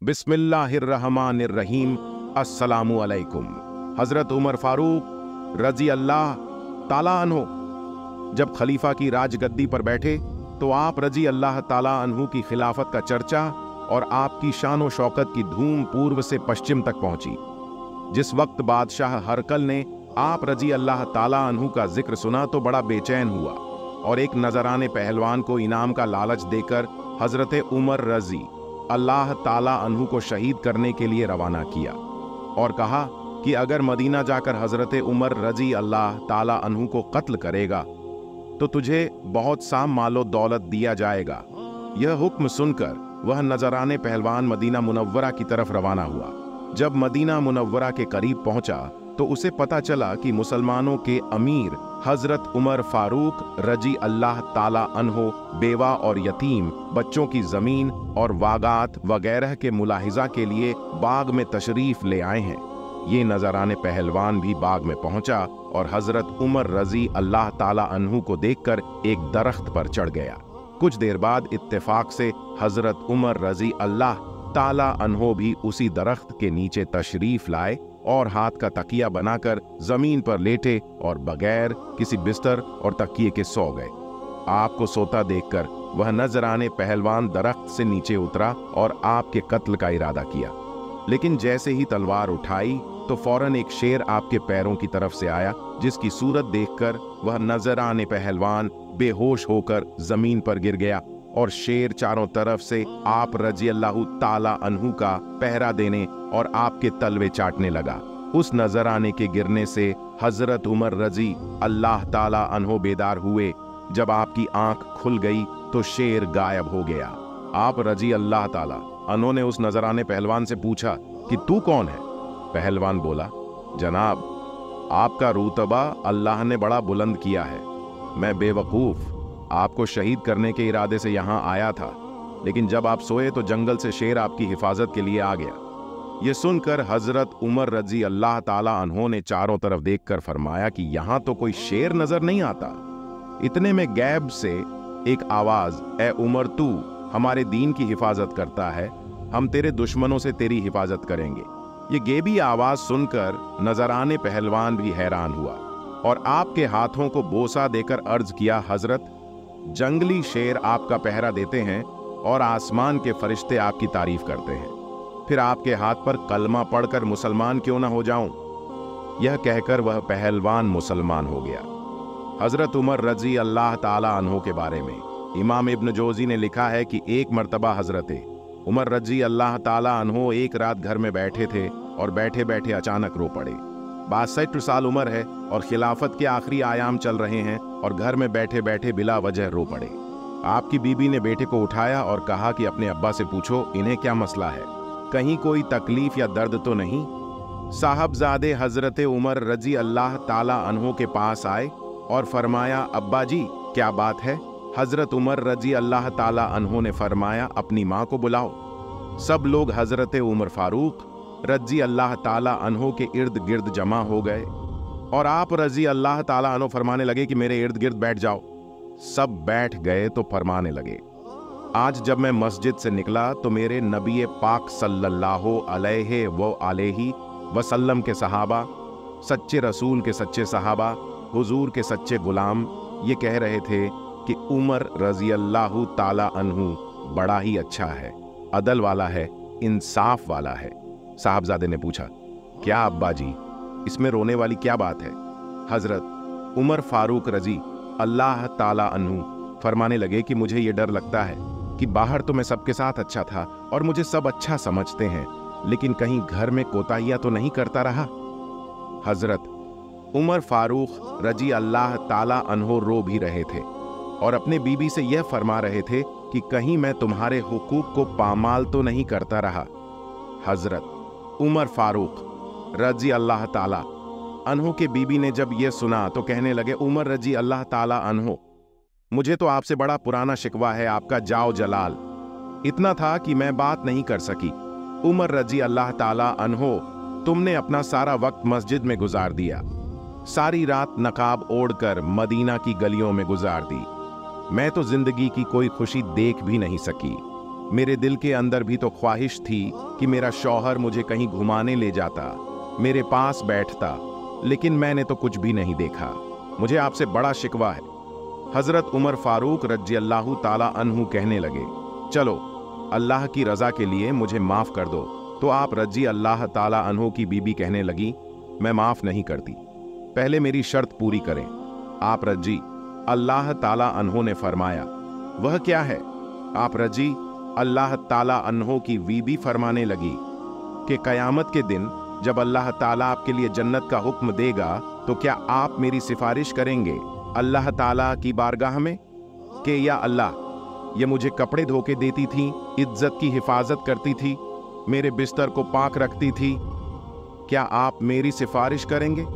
बिस्मिल्लाहिर्रहमानिर्रहीम। अस्सलामु अलैकुम। हज़रत उमर फारूक रज़ी अल्लाह ताला अन्हो जब खलीफा की राजगद्दी पर बैठे तो आप रज़ी अल्लाह ताला अन्हु की खिलाफत का चर्चा और आपकी शान व शौकत की धूम पूर्व से पश्चिम तक पहुंची। जिस वक्त बादशाह हरकल ने आप रज़ी अल्लाह ताला अन्हु का जिक्र सुना तो बड़ा बेचैन हुआ और एक नजराने पहलवान को इनाम का लालच देकर हजरत उमर रज़ी अल्लाह ताला अन्हु को शहीद करने के लिए रवाना किया और कहा कि अगर मदीना जाकर हजरत उमर रज़ी अल्लाह ताला अन्हु को कत्ल करेगा तो तुझे बहुत साम मालो दौलत दिया जाएगा। यह हुक्म सुनकर वह नजराने पहलवान मदीना मुनव्वरा की तरफ रवाना हुआ। जब मदीना मुनव्वरा के करीब पहुंचा तो उसे पता चला कि मुसलमानों के अमीर हजरत उमर फारूक रज़ी अल्लाह ताला अन्हो बेवा और यतीम बच्चों की जमीन और वागात वगैरह के मुलाहिजा के लिए बाग में तशरीफ ले आए हैं। ये नजराने पहलवान भी बाग में पहुंचा और हजरत उमर रज़ी अल्लाह ताला अन्हु को देखकर एक दरख्त पर चढ़ गया। कुछ देर बाद इत्तेफाक से हजरत उमर रज़ी अल्लाह ताला अन्हो भी उसी दरख्त के नीचे तशरीफ लाए और हाथ का तकिया बनाकर जमीन पर लेटे और बगैर किसी बिस्तर और तकिए के सो गए। आपको सोता देखकर वह नजराने पहलवान दरख्त से नीचे उतरा और आपके कत्ल का इरादा किया, लेकिन जैसे ही तलवार उठाई तो फौरन एक शेर आपके पैरों की तरफ से आया, जिसकी सूरत देखकर वह नजराने पहलवान बेहोश होकर जमीन पर गिर गया और शेर चारों तरफ से आप रज़ी अल्लाह ताला अन्हु का पहरा देने और आपके तलवे चाटने लगा। उस नजराने के गिरने से हजरत उमर रज़ी अल्लाह ताला अन्हो बेदार हुए। जब आपकी आंख खुल गई तो शेर गायब हो गया। आप रज़ी अल्लाह ताला अन्हो ने उस नजराने पहलवान से पूछा कि तू कौन है? पहलवान बोला, जनाब, आपका रुतबा अल्लाह ने बड़ा बुलंद किया है। मैं बेवकूफ आपको शहीद करने के इरादे से यहाँ आया था, लेकिन जब आप सोए तो जंगल से शेर आपकी हिफाजत के लिए आ गया। ये सुनकर हजरत उमर रज़ी अल्लाह ताला अन्हो ने चारों तरफ देखकर फरमाया कि यहाँ तो कोई शेर नजर नहीं आता। इतने में गैब से एक आवाज, ए उमर, तू हमारे दीन की हिफाजत करता है, हम तेरे दुश्मनों से तेरी हिफाजत करेंगे। ये गेबी आवाज सुनकर नजराने पहलवान भी हैरान हुआ और आपके हाथों को बोसा देकर अर्ज किया, हजरत, जंगली शेर आपका पहरा देते हैं और आसमान के फरिश्ते आपकी तारीफ करते हैं, फिर आपके हाथ पर कलमा पढ़कर मुसलमान क्यों ना हो जाऊं? यह कहकर वह पहलवान मुसलमान हो गया। हजरत उमर रज़ी अल्लाह ताला अन्हो के बारे में इमाम इब्न जोजी ने लिखा है कि एक मर्तबा हजरत उमर रज़ी अल्लाह ताला अन्हो एक रात घर में बैठे थे और बैठे बैठे अचानक रो पड़े। 62 साल उम्र है और खिलाफत के आखिरी आयाम चल रहे हैं और घर में बैठे बैठे बिला वजह रो पड़े। आपकी बीबी ने बेटे को उठाया और कहा कि अपने अब्बा से पूछो इन्हें क्या मसला है, कहीं कोई तकलीफ या दर्द तो नहीं। साहबजादे हजरत उमर रज़ी अल्लाह ताला अन्हो के पास आए और फरमाया, अब्बा जी क्या बात है? हजरत उमर रज़ी अल्लाह ताला अन्हो ने फरमाया, अपनी माँ को बुलाओ। सब लोग हजरत उमर फारूक रज़ी अल्लाह ताला अन्हो के इर्द गिर्द जमा हो गए और आप रज़ी अल्लाह ताला अन्हो फरमाने लगे कि मेरे इर्द गिर्द बैठ जाओ। सब बैठ गए तो फरमाने लगे, आज जब मैं मस्जिद से निकला तो मेरे नबी पाक सल्लल्लाहु अलैहि वसल्लम के सहाबा, सच्चे रसूल के सच्चे सहाबा, हुजूर के सच्चे गुलाम ये कह रहे थे कि उमर रज़ी अल्लाह ताला अन्हु बड़ा ही अच्छा है, अदल वाला है, इंसाफ वाला है। साहबजादे ने पूछा, क्या अब्बा जी, इसमें रोने वाली क्या बात है? हजरत उमर फारूक रज़ी अल्लाह ताला अन्हु फरमाने लगे कि मुझे ये डर लगता है कि बाहर तो मैं सबके साथ अच्छा था और मुझे सब अच्छा समझते हैं, लेकिन कहीं घर में कोताहियां तो नहीं करता रहा। हजरत उमर फारूक रज़ी अल्लाह ताला अन्हो रो भी रहे थे और अपने बीबी से यह फरमा रहे थे कि कहीं मैं तुम्हारे हुकूक को पामाल तो नहीं करता रहा। हजरत उमर फारूक रज़ी अल्लाह ताला अन्हो के बीबी ने जब यह सुना तो कहने लगे, उमर रज़ी अल्लाह ताला अन्हो, मुझे तो आपसे बड़ा पुराना शिकवा है, आपका जाओ जलाल। इतना था कि मैं बात नहीं कर सकी। उमर रज़ी अल्लाह ताला अन्हो, तुमने अपना सारा वक्त मस्जिद में गुजार दिया, सारी रात नकाब ओढ़कर मदीना की गलियों में गुजार दी। मैं तो जिंदगी की कोई खुशी देख भी नहीं सकी। मेरे दिल के अंदर भी तो ख्वाहिश थी कि मेरा शौहर मुझे कहीं घुमाने ले जाता, मेरे पास बैठता, लेकिन मैंने तो कुछ भी नहीं देखा। मुझे आपसे बड़ा शिकवा है। हजरत उमर फारूक रज़ी अल्लाह ताला अन्हु कहने लगे, चलो अल्लाह की रजा के लिए मुझे माफ कर दो। तो आप रज़ी अल्लाह ताला अन्हु की बीबी कहने लगी, मैं माफ नहीं करती, पहले मेरी शर्त पूरी करें। आप रज़ी अल्लाह ताला अन्हु ने फरमाया, वह क्या है? आप रज़ी अल्लाह ताला अन्हु की बीबी फरमाने लगी कि कयामत के दिन जब अल्लाह ताला आपके लिए जन्नत का हुक्म देगा तो क्या आप मेरी सिफारिश करेंगे अल्लाह ताला की बारगाह में कि या अल्लाह, ये मुझे कपड़े धो के देती थी, इज्जत की हिफाजत करती थी, मेरे बिस्तर को पाक रखती थी, क्या आप मेरी सिफारिश करेंगे?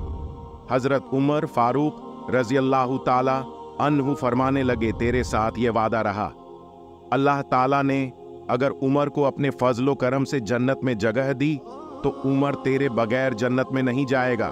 हजरत उमर फारूक रज़ी अल्लाह ताला अन्हु फरमाने लगे, तेरे साथ ये वादा रहा, अल्लाह ताला ने अगर उमर को अपने फजलो करम से जन्नत में जगह दी तो उमर तेरे बगैर जन्नत में नहीं जाएगा।